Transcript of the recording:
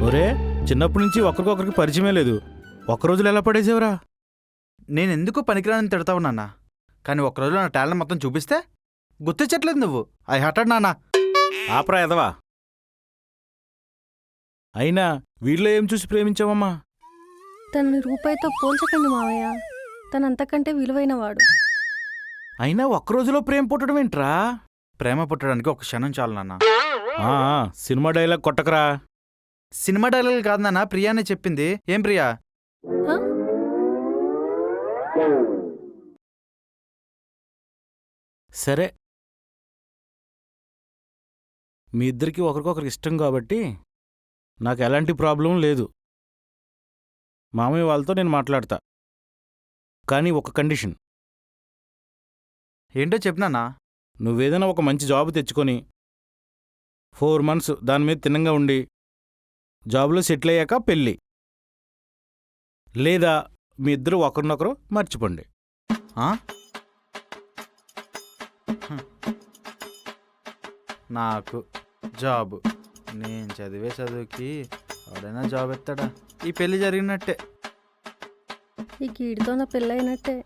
ఒరే, చిన్నప్పటి నుంచి ఒకరికొకరికి పరిచయమే లేదు. ఒక్కరోజులు ఎలా పడేసేవరా? నేనెందుకు పనికిరాని తిడతావు నాన్న, కానీ ఒక్కరోజు నా టాలెంట్ మొత్తం చూపిస్తే గుర్తించట్లేదు నువ్వు. ఐ హర్టెడ్ నాన్న. ఆపరా ఎదవా. అయినా వీళ్ళో ఏం చూసి ప్రేమించావమ్మా? తనని రూపాయితో పోల్చకండి మావయ్య, తనంతకంటే విలువైన వాడు. అయినా ఒక్కరోజులో ప్రేమ పుట్టడం ఏంట్రా? ప్రేమ పుట్టడానికి ఒక క్షణం చాలు నాన్న. ఆ, సినిమా డైలాగ్ కొట్టకరా. సినిమా డైలాగ్ కాదు నాన్న, ప్రియానే చెప్పింది. ఏం ప్రియా? హ? సరే, మీ ఇద్దరికి ఒకరికొకరికి ఇష్టం కాబట్టి నాకు ఎలాంటి ప్రాబ్లం లేదు. మామయ్య వాళ్ళతో నేను మాట్లాడతా. కానీ ఒక కండిషన్. ఏంటో చెప్పినానా? నువ్వేదైనా ఒక మంచి జాబ్ తెచ్చుకొని 4 months దాని మీద తిన్నంగా ఉండి జాబ్లో సెటిల్ అయ్యాక పెళ్ళి. లేదా మీ ఇద్దరు ఒకరినొకరు మర్చిపోండి. ఆ? నాకు జాబు, నేను చదివే చదువుకి ఎవడైనా జాబ్ ఎత్తాడా? ఈ పెళ్లి జరిగినట్టే. ఈ కీడితో నా పెళ్ళైనట్టే.